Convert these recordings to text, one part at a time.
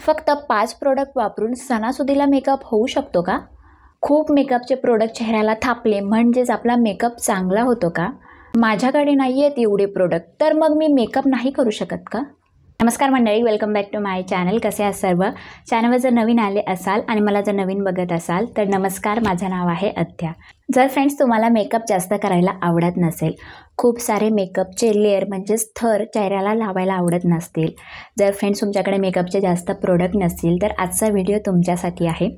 फक्त 5 प्रोडक्ट वापरून सणासुदीला मेकअप होऊ शकतो का? खूप मेकअपचे प्रोडक्ट चेहऱ्याला थापले म्हणजेच आपला मेकअप चांगला होतो का? माझ्याकडे नाही आहेत एवढे प्रोडक्ट, तर मग मी मेकअप नाही करू शकत का? नमस्कार मंडळी, welcome back to my channel. कसे आहात सर्व? चॅनलवर जर नवीन आले असाल आणि मला जर नवीन बघत असाल तर नमस्कार, माझं नाव आहे अद्या. जर फ्रेंड्स तुम्हाला मेकअप जास्त करायला आवडत नसेल, खूप सारे मेकअपचे लेअर म्हणजेच थर चेहऱ्याला लावायला आवडत नसतील, जर फ्रेंड्स तुमच्याकडे मेकअपचे जास्त प्रोडक्ट नसतील तर आजचा व्हिडिओ तुमच्यासाठी आहे.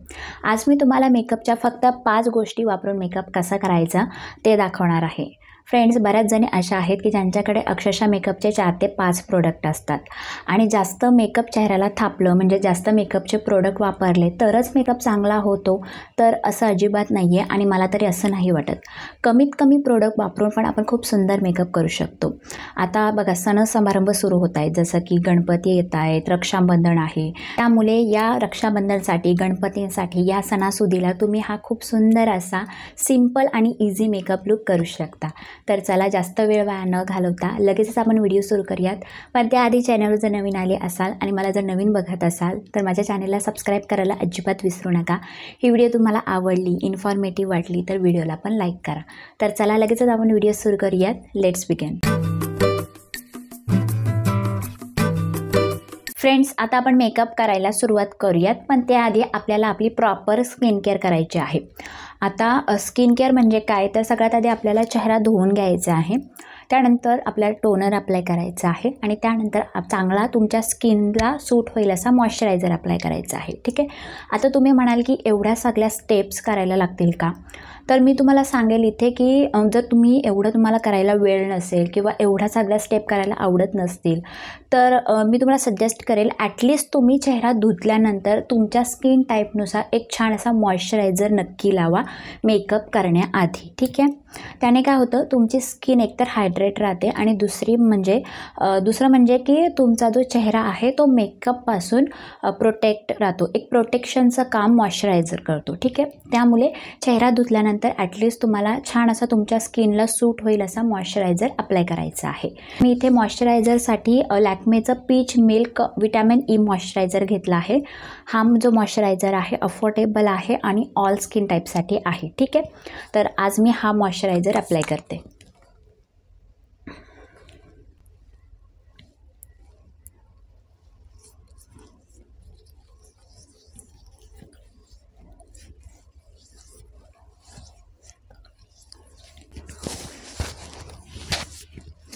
आज मी तुम्हाला मेकअपच्या फक्त 5 गोष्टी वापरून मेकअप कसा करायचा ते दाखवणार आहे. फ्रेंड्स, बऱ्याच जणी अशा आहेत की ज्यांच्याकडे अक्षरशः मेकअपचे 4 ते 5 प्रोडक्ट असतात आणि जास्त मेकअप चेहऱ्याला थापलं म्हणजे जास्त मेकअपचे प्रोडक्ट वापरले तरच मेकअप चांगला होतो, तर असं अजिबात नाही आहे आणि मला तरी असं नाही वाटत. कमीत कमी प्रोडक्ट वापरून पण आपण खूप सुंदर मेकअप करू शकतो. आता बघा, सण समारंभ सुरू होत आहेत, जसं की गणपती येत आहेत, रक्षाबंधन आहे. त्यामुळे या रक्षाबंधनसाठी, गणपतींसाठी, या सणासुदीला तुम्ही हा खूप सुंदर असा सिंपल आणि इझी मेकअप लुक करू शकता. तर चला, जास्त वेळ वाया न घालवता लगेचच आपण व्हिडिओ सुरू करूयात. पण त्याआधी चॅनलवर जर नवीन आले असाल आणि मला जर नवीन बघत असाल तर माझ्या चॅनलला सबस्क्राईब करायला अजिबात विसरू नका. ही व्हिडिओ तुम्हाला आवडली, इन्फॉर्मेटिव्ह वाटली तर व्हिडिओला पण लाईक करा. तर चला, लगेचच आपण व्हिडिओ सुरू करूयात. Let's begin. फ्रेंड्स, आता आपण मेकअप करायला सुरुवात करूयात, पण त्याआधी आपल्याला आपली प्रॉपर स्किन केअर करायची आहे. आता स्किन केअर म्हणजे काय, तर सगळ्यात आधी आपल्याला चेहरा धुवून घ्यायचा आहे. त्यानंतर आपल्याला टोनर अप्लाय करायचा आहे आणि त्यानंतर चांगला तुमच्या स्किनला सूट होईल असा मॉइश्चरायझर अप्लाय करायचा आहे. ठीक आहे. आता तुम्ही म्हणाल की एवढ्या सगळ्या स्टेप्स करायला लागतील का? तर मी तुम्हाला सांगेल इथे की जर तुम्हाला करायला वेळ नसेल किंवा एवढ्या सगळ्या स्टेप करायला आवडत नसतील तर मी तुम्हाला सजेस्ट करेल, ॲटलिस्ट तुम्ही चेहरा धुतल्यानंतर तुमच्या स्किन टाईपनुसार एक छान असा मॉइश्चरायझर नक्की लावा मेकअप करण्याआधी. ठीक आहे. त्याने काय होतं, तुमची स्किन एकतर हायड्रेट राहते आणि दुसरं म्हणजे की तुमचा जो चेहरा आहे तो मेकअपपासून प्रोटेक्ट राहतो. एक प्रोटेक्शनचं काम मॉइश्चरायझर करतो. ठीक आहे. त्यामुळे चेहरा धुतल्यानंतर ॲटलिस्ट तुम्हाला छान असा तुमच्या स्किनला सूट होईल असा मॉइश्चरायझर अप्लाय करायचा आहे. मी इथे मॉइश्चरायझरसाठी लॅक्मेचं peach milk vitamin E moisturiser घेतला आहे. हा जो मॉइश्चरायझर आहे अफोर्डेबल आहे आणि ऑल स्किन टाईपसाठी आहे. ठीक आहे. तर आज मी हा मॉइश्चरायझर अप्लाय करते.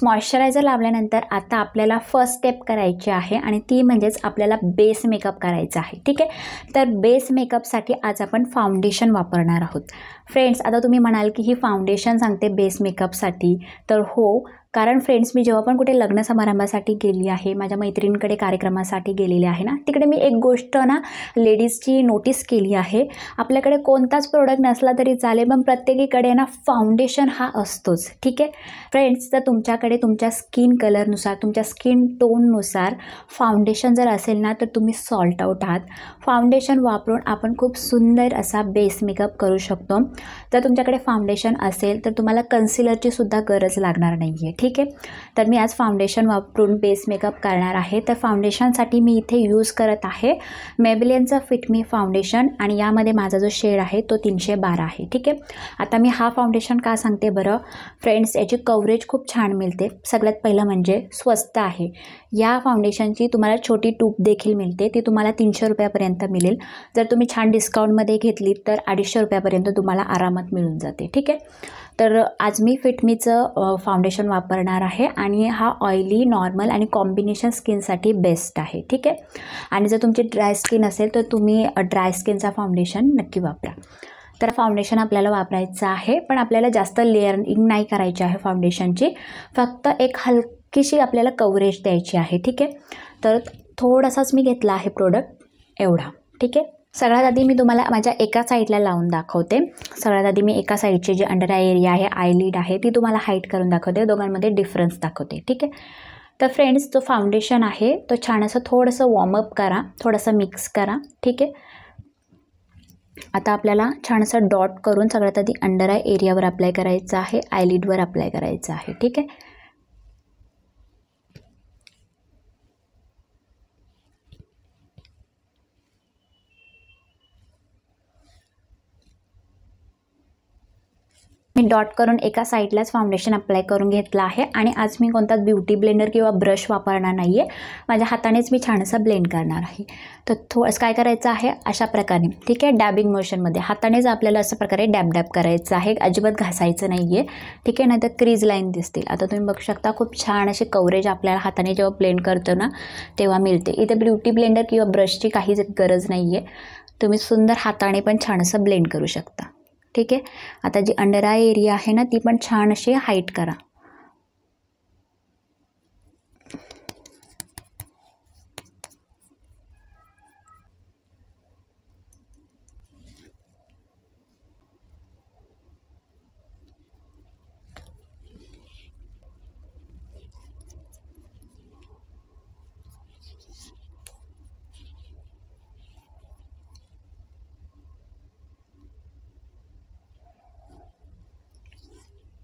मॉइश्चरायझर लावल्यानंतर आता आपल्याला फर्स्ट स्टेप करायची आहे आणि ती म्हणजेच आपल्याला बेस मेकअप करायचा आहे. ठीक आहे. तर बेस मेकअपसाठी आज आपण फाउंडेशन वापरणार आहोत. फ्रेंड्स, आता तुम्ही म्हणाल की ही फाउंडेशन सांगते बेस मेकअपसाठी, तर हो, कारण फ्रेंड्स मी जेव्हा पण कुठे लग्न समारंभासाठी गेली आहे, माझ्या मैत्रिणींकडे कार्यक्रमासाठी गेलेली आहे ना, तिकडे मी एक गोष्ट लेडीजची नोटीस केली आहे. आपल्याकडे कोणताच प्रोडक्ट नसला तरी चालेल, पण प्रत्येकीकडे फाउंडेशन हा असतोच. ठीक आहे. फ्रेंड्स, जर तुमच्याकडे तुमच्या स्किन कलरनुसार, तुमच्या स्किन टोननुसार फाउंडेशन जर असेल ना, तर तुम्ही सॉल्ट आउट आहात. फाउंडेशन वापरून आपण खूप सुंदर असा बेस मेकअप करू शकतो. जर तुमच्याकडे फाउंडेशन असेल तर तुम्हाला कन्सिलरची सुद्धा गरज लागणार नाही आहे. ठीक आहे. तर मी आज फाउंडेशन वापरून बेस मेकअप करणार आहे. तर फाउंडेशनसाठी मी इथे यूज करत आहे मेबेलिनचं फिट मी फाउंडेशन आणि यामध्ये माझा जो शेड आहे तो 312 आहे. ठीक आहे. आता मी हा फाउंडेशन का सांगते बरं? फ्रेंड्स, याची कव्हरेज खूप छान मिळते. सगळ्यात पहिलं म्हणजे स्वस्त आहे. या फाउंडेशनची तुम्हाला छोटी ट्यूब देखील मिळते, ती तुम्हाला 300 रुपयापर्यंत मिळेल. जर तुम्ही छान डिस्काउंटमध्ये घेतली तर 250 रुपयापर्यंत तुम्हाला आरामात मिळून जाते. ठीक आहे. तर आज मी फिटमीचं फाउंडेशन वापरणार आहे आणि हा ऑइली, नॉर्मल आणि कॉम्बिनेशन स्किनसाठी बेस्ट आहे. ठीक आहे. आणि जर तुमची ड्राय स्किन असेल तर तुम्ही ड्राय स्किनचा फाउंडेशन नक्की वापरा. तर फाउंडेशन आपल्याला वापरायचं आहे, पण आपल्याला जास्त लेअरिंग नाही करायची आहे फाउंडेशनची. फक्त एक हलकीशी आपल्याला कव्हरेज द्यायची आहे. ठीक आहे. तर थोडासाच मी घेतला आहे प्रोडक्ट, एवढा. ठीक आहे. सगळ्यात आधी मी तुम्हाला माझ्या एका साईडला लावून दाखवते. सगळ्यात आधी मी एका साईडची जी अंडर आय एरिया आहे, आयलिड आहे, ती तुम्हाला हाईट करून दाखवते, दोघांमध्ये डिफरन्स दाखवते. ठीक आहे. तर फ्रेंड्स, जो फाउंडेशन आहे तो छान असं थोडंसं वॉर्मअप करा, थोडंसं मिक्स करा. ठीक आहे. आता आपल्याला छान असं डॉट करून सगळ्यात आधी अंडर आय एरियावर अप्लाय करायचं आहे, आयलिडवर अप्लाय करायचं आहे. ठीक आहे. मी डॉट करून एका साईडलाच फाउंडेशन अप्लाय करून घेतलं आहे आणि आज मी कोणताच ब्युटी ब्लेंडर किंवा ब्रश वापरणार नाही आहे, माझ्या हातानेच मी छान असं ब्लेंड करणार आहे. तर थोडंसं काय करायचं आहे अशा प्रकारे, ठीक आहे, डॅबिंग मोशनमध्ये हातानेच आपल्याला अशा प्रकारे डॅब डॅब करायचं आहे, अजिबात घासायचं नाही आहे, ठीक आहे, नाहीतर क्रीज लाईन दिसतील. आता तुम्ही बघू शकता खूप छान असे कवरेज आपल्याला हाताने जेव्हा ब्लेंड करतो ना तेव्हा मिळते. इथे ब्युटी ब्लेंडर किंवा ब्रशची काहीच गरज नाही आहे, तुम्ही सुंदर हाताने पण छान असं ब्लेंड करू शकता. ठीक आहे, आता जी अंडर आय एरिया आहे ना ती पण छान अशी हाईट करा.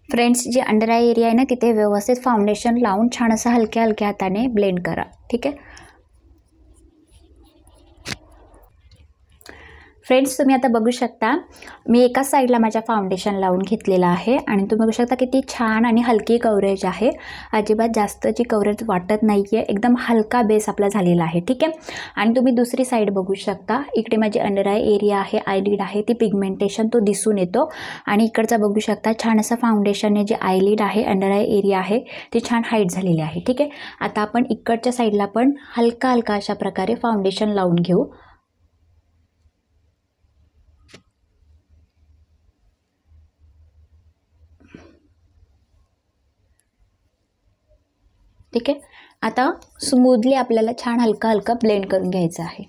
फ्रेंड्स, जी अंडर आय एरिया आहे ना तिथे व्यवस्थित फाउंडेशन लावून छान असं हलक्या हलक्या हाताने ब्लेंड करा. ठीक आहे फ्रेंड्स, तुम्ही आता बघू शकता मी एकाच साईडला माझ्या फाउंडेशन लावून घेतलेलं आहे आणि तुम्ही बघू शकता किती छान आणि हलकी कव्हरेज आहे, अजिबात जास्तची कव्हरेज वाटत नाही आहे, एकदम हलका बेस आपला झालेला आहे. ठीक आहे, आणि तुम्ही दुसरी साईड बघू शकता, इकडे माझी अंडर आय एरिया आहे, आयलिड आहे, ती पिगमेंटेशन तो दिसून येतो आणि इकडचा बघू शकता छान असं फाउंडेशनने जे आयलिड आहे, अंडर आय एरिया आहे ती छान हाईट झालेली आहे. ठीक आहे, आता आपण इकडच्या साईडला पण हलका हलका अशा प्रकारे फाउंडेशन लावून घेऊ. ठीक आहे, आता स्मूथली आपल्याला छान हलका हलका ब्लेंड करून घ्यायचं आहे.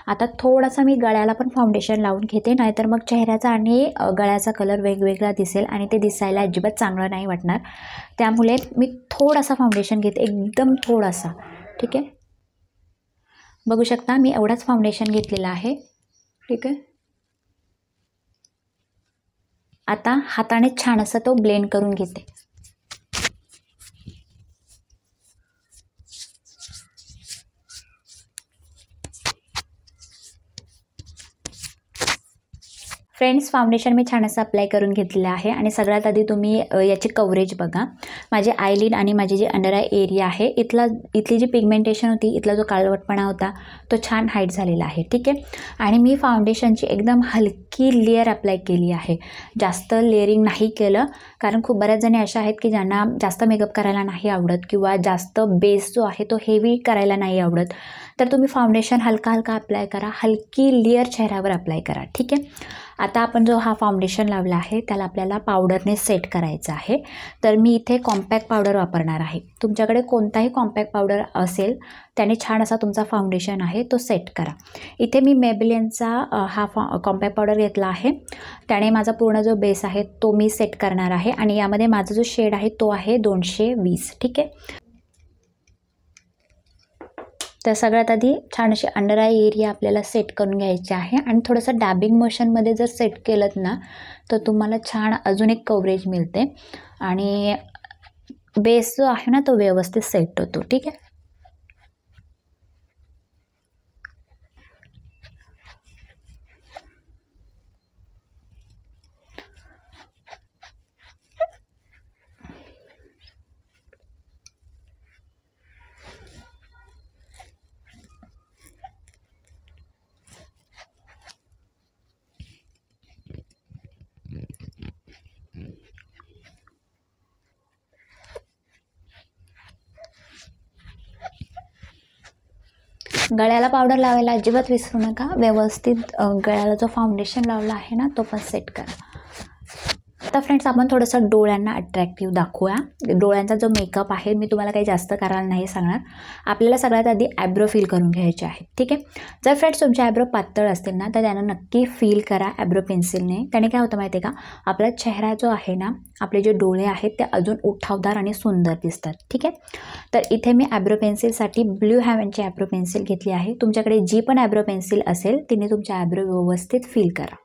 आता थोडासा मी गळ्याला पण फाउंडेशन लावून घेते, नाहीतर मग चेहऱ्याचा आणि गळ्याचा कलर वेगवेगळा दिसेल आणि ते दिसायला अजिबात चांगलं नाही वाटणार. त्यामुळे मी थोडासा फाउंडेशन घेते, एकदम थोडासा. ठीक आहे, बघू शकता मी एवढाच फाउंडेशन घेतलेला आहे. ठीक आहे, आता हाताने छान असं तो ब्लेंड करून घेते. फ्रेंड्स, फाउंडेशन मी छान असं अप्लाय करून घेतलेलं आहे आणि सगळ्यात आधी तुम्ही याची कव्हरेज बघा. माझे आयलिड आणि माझे जे अंडर आय एरिया आहे इथली जी पिगमेंटेशन होती, इथला जो काळवटपणा होता तो छान हाईट झालेला आहे. ठीक आहे, आणि मी फाउंडेशनची एकदम हलकी लेअर अप्लाय केली आहे, जास्त लेअरिंग नाही केलं, कारण खूप बऱ्याच जणी अशा आहेत की ज्यांना जास्त मेकअप करायला नाही आवडत किंवा जास्त बेस जो आहे तो हेवी करायला नाही आवडत. तर तुम्ही फाउंडेशन हलका हलका अप्लाय करा, हलकी लेअर चेहऱ्यावर अप्लाय करा. ठीक आहे, आता आपण जो हा फाउंडेशन लावला आहे त्याला आपल्याला पावडरने सेट करायचं आहे. तर मी इथे कॉम्पॅक्ट पावडर वापरणार आहे. तुमच्याकडे कोणताही कॉम्पॅक्ट पावडर असेल त्याने छान असा तुमचा फाउंडेशन आहे तो सेट करा. इथे मी मेबेलिनचा हा कॉम्पॅक्ट पावडर घेतला आहे, त्याने माझा पूर्ण जो बेस आहे तो मी सेट करणार आहे आणि यामध्ये माझा जो शेड आहे तो आहे 220. ठीक आहे, तर सगळ्यात आधी छान अशी अंडर आय एरिया आपल्याला सेट करून घ्यायची आहे आणि थोडंसं डॅबिंग मोशनमध्ये जर सेट केलं ना तर तुम्हाला छान अजून एक कव्हरेज मिळते आणि बेस जो आहे ना तो व्यवस्थित सेट होतो. ठीक आहे, गळ्याला पावडर लावायला अजिबात विसरू नका. व्यवस्थित गळ्याला जो फाउंडेशन लावला आहे ना तो पण सेट करा. आता फ्रेंड्स आपण थोडंसं डोळ्यांना अट्रॅक्टिव्ह दाखवूया. डोळ्यांचा जो मेकअप आहे मी तुम्हाला काही जास्त करायला नाही सांगणार. आपल्याला सगळ्यात आधी ॲब्रो फील करून घ्यायचे आहे. ठीक आहे. जर फ्रेंड्स तुमचे ॲब्रो पातळ असतील ना तर त्यांना नक्की फील करा ॲब्रो पेन्सिलने. त्याने काय होतं माहिती आहे का, आपला चेहरा जो आहे ना, आपले जे डोळे आहेत ते अजून उठावदार आणि सुंदर दिसतात. ठीक आहे. तर इथे मी ॲब्रो पेन्सिलसाठी ब्ल्यू हेव्हनची ॲब्रो पेन्सिल घेतली आहे. तुमच्याकडे जी पण ॲब्रो पेन्सिल असेल तिने तुमच्या ॲब्रो व्यवस्थित फील करा.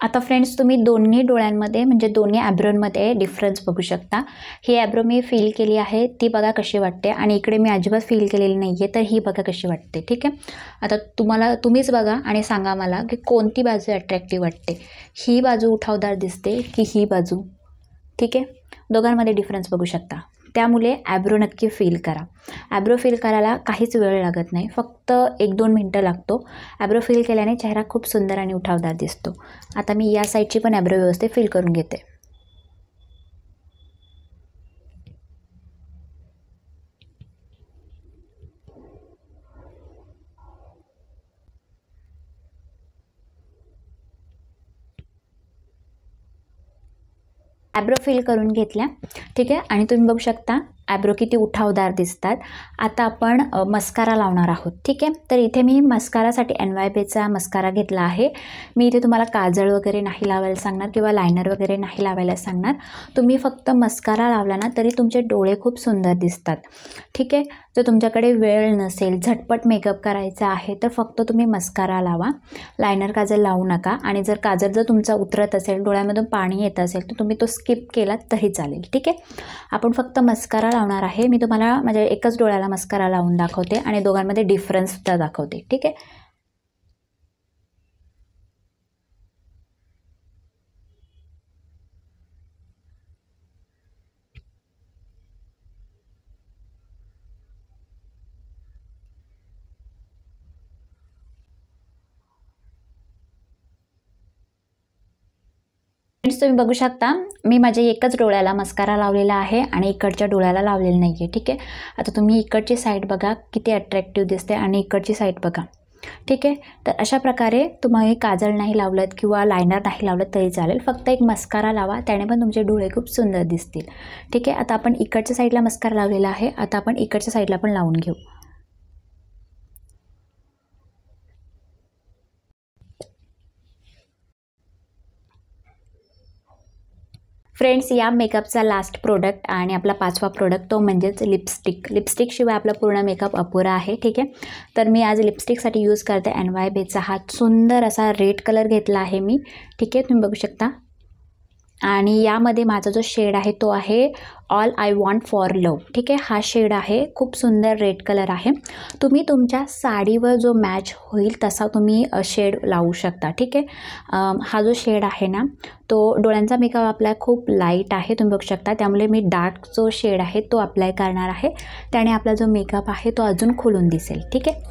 आता फ्रेंड्स तुम्ही दोन्ही डोळ्यांमध्ये म्हणजे दोन्ही ॲब्रोंमध्ये डिफरन्स बघू शकता. ही ॲब्रो मी फील केली आहे, ती बघा कशी वाटते, आणि इकडे मी अजिबात फील केलेली नाही आहे, तर ही बघा कशी वाटते. ठीक आहे. आता तुम्हीच बघा आणि सांगा मला की कोणती बाजू अट्रॅक्टिव्ह वाटते. ही बाजू उठावदार दिसते की ही बाजू. ठीक आहे. दोघांमध्ये डिफरन्स बघू शकता. त्यामुळे ॲब्रो नक्की फील करा. ॲब्रो फील करायला काहीच वेळ लागत नाही, फक्त 1-2 मिनटं लागतो. ॲब्रो फील केल्याने चेहरा खूप सुंदर आणि उठावदार दिसतो. आता मी या साईडची पण ॲब्रो व्यवस्थित फील करून घेते. ॲब्रो फील करून घेतल्या. ठीक आहे. आणि तुम्ही बघू शकता ॲब्रो किती उठावदार दिसतात. आता आपण मस्कारा लावणार आहोत. ठीक आहे. तर इथे मी मस्कारासाठी NYBचा मस्कारा घेतला आहे. मी इथे तुम्हाला काजळ वगैरे नाही लावायला सांगणार किंवा लायनर वगैरे नाही लावायला सांगणार. तुम्ही फक्त मस्कारा लावला ना तरी तुमचे डोळे खूप सुंदर दिसतात. ठीक आहे. जर तुमच्याकडे वेळ नसेल, झटपट मेकअप करायचा आहे, तर फक्त तुम्ही मस्कारा लावा, लायनर काजळ लावू नका. आणि जर काजळ जर तुमचा उतरत असेल, डोळ्यामधून पाणी येत असेल, तर तुम्ही तो स्किप केला तरी चालेल. ठीक आहे. आपण फक्त मस्कारा लावणार आहे. मी तुम्हाला माझ्या एकच डोळ्याला मस्कारा लावून दाखवते आणि दोघांमध्ये डिफरन्ससुद्धा दाखवते. ठीक आहे. फ्रेंड्स तुम्ही बघू शकता मी माझ्या एकच डोळ्याला मस्कारा लावलेला आहे आणि इकडच्या डोळ्याला लावलेला नाही आहे. ठीक आहे. आता तुम्ही इकडची साईड बघा किती अट्रॅक्टिव्ह दिसते आणि इकडची साईड बघा. ठीक आहे. तर अशा प्रकारे तुम्ही काजळ नाही लावलं किंवा लायनर नाही लावलं तरी चालेल, फक्त एक मस्कारा लावा, त्याने पण तुमचे डोळे खूप सुंदर दिसतील. ठीक आहे. आता आपण इकडच्या साईडला मस्कारा लावलेला आहे, आता आपण इकडच्या साईडला पण लावून घेऊ. फ्रेंड्स या मेकअपचा लास्ट प्रोडक्ट आणि आपला 5वा प्रोडक्ट तो म्हणजेच लिपस्टिक. लिपस्टिकशिवाय आपला पूर्ण मेकअप अपुरा आहे. ठीक आहे. तर मी आज लिपस्टिकसाठी यूज करते NYBचा हा सुंदर असा रेड कलर घेतला आहे मी. ठीक आहे. तुम्ही बघू शकता. आणि यामध्ये माझा जो शेड आहे तो आहे ऑल आय वॉन्ट फॉर लव. ठीक आहे. हा शेड आहे, खूप सुंदर रेड कलर आहे. तुम्ही तुमच्या साडीवर जो मॅच होईल तसा तुम्ही शेड लावू शकता. ठीक आहे. हा जो शेड आहे ना तो डोळ्यांचा मेकअप आपला खूप लाईट आहे, तुम्ही बघू शकता. त्यामुळे मी डार्क जो शेड आहे तो अप्लाय करणार आहे, त्याने आपला जो मेकअप आहे तो अजून खुलून दिसेल. ठीक आहे.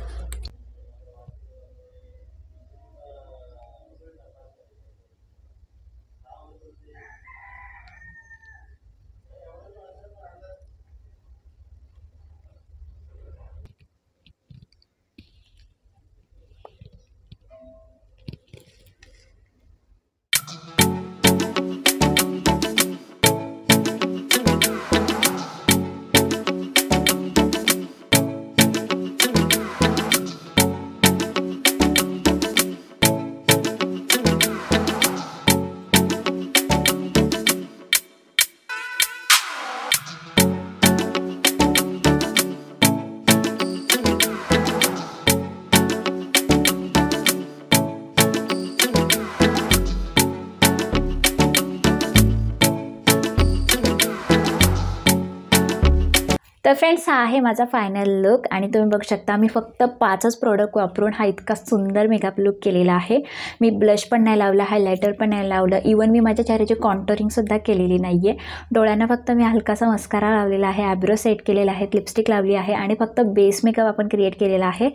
तर फ्रेंड्स हा आहे माझा फायनल लुक आणि तुम्ही बघू शकता मी फक्त 5च प्रोडक्ट वापरून हा इतका सुंदर मेकअप लुक केलेला आहे. मी ब्लश पण नाही लावला, हायलायटर पण नाही लावलं, इवन मी माझ्या चेहऱ्याची कॉन्टोरिंगसुद्धा केलेली नाही आहे. डोळ्यांना फक्त मी हलकासा मस्कारा लावलेला आहे, आयब्रो सेट केलेला आहे, लिपस्टिक लावली आहे आणि फक्त बेस मेकअप आपण क्रिएट केलेला आहे.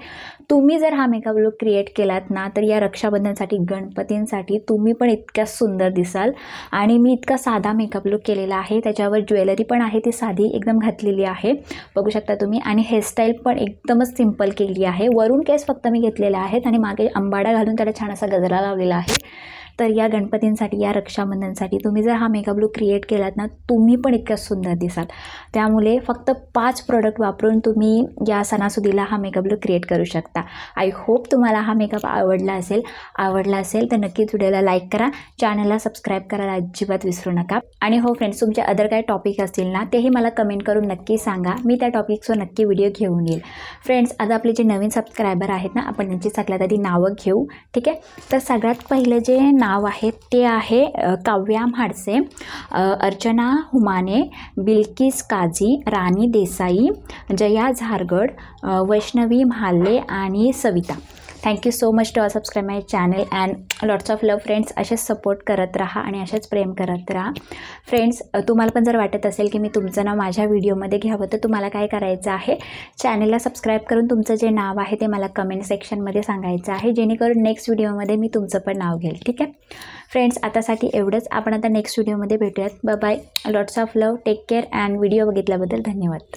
तुम्ही जर हा मेकअप लुक क्रिएट केलात ना तर या रक्षाबंधनसाठी, गणपतींसाठी तुम्ही पण इतक्या सुंदर दिसाल. आणि मी इतका साधा मेकअप लुक केलेला आहे, त्याच्यावर ज्वेलरी पण आहे ती साधी एकदम घातलेली आहे बघू शकता तुम्ही. आणि हेअरस्टाईल पण एकदमच सिंपल केली आहे. वरून केस फक्त मी घेतलेले आहेत आणि मागे अंबाडा घालून त्याला छान असा गजरा लावलेला आहे. तर या गणपतींसाठी, या रक्षाबंधनसाठी तुम्ही जर हा मेकअप लुक क्रिएट केलात ना तुम्ही पण इतक्या सुंदर दिसाल. त्यामुळे फक्त 5 प्रोडक्ट वापरून तुम्ही या सणासुदीला हा मेकअप लुक क्रिएट करू शकता. आय होप तुम्हाला हा मेकअप आवडला असेल तर नक्कीच व्हिडिओला लाईक करा, चॅनलला सबस्क्राईब करायला अजिबात विसरू नका. आणि हो फ्रेंड्स, तुमचे अदर काही टॉपिक असतील ना तेही मला कमेंट करून नक्की सांगा, मी त्या टॉपिक्सवर नक्की व्हिडिओ घेऊन येईल. फ्रेंड्स, आता आपले जे नवीन सबस्क्रायबर आहेत ना आपण त्यांची सगळ्यात आधी नावं घेऊ, ठीक आहे. तर सगळ्यात पहिलं जे नाव आहे ते आहे काव्या म्हाडसे, अर्चना हुमाने, बिल्किस काजी, राणी देसाई, जया झारगड, वैष्णवी म्हाले आणि Savita. Thank you so much to all subscribe my channel and lots of love friends. असेच सपोर्ट करत राहा आणि असेच प्रेम करत राहा. फ्रेंड्स, तुम्हाला पण जर वाटत असेल की मी तुमचं नाव माझ्या व्हिडिओमध्ये घ्यावं तर तुम्हाला काय करायचं आहे, चॅनलला सबस्क्राईब करून तुमचं जे नाव आहे ते मला कमेंट सेक्शनमध्ये सांगायचं आहे, जेणेकरून नेक्स्ट व्हिडिओमध्ये मी तुमचं पण नाव घेईल, ठीक आहे. फ्रेंड्स, आतासाठी एवढंच. आपण आता नेक्स्ट व्हिडिओमध्ये भेटूयात. Bye bye. Lots of love, take care and video बघितल्याबद्दल धन्यवाद.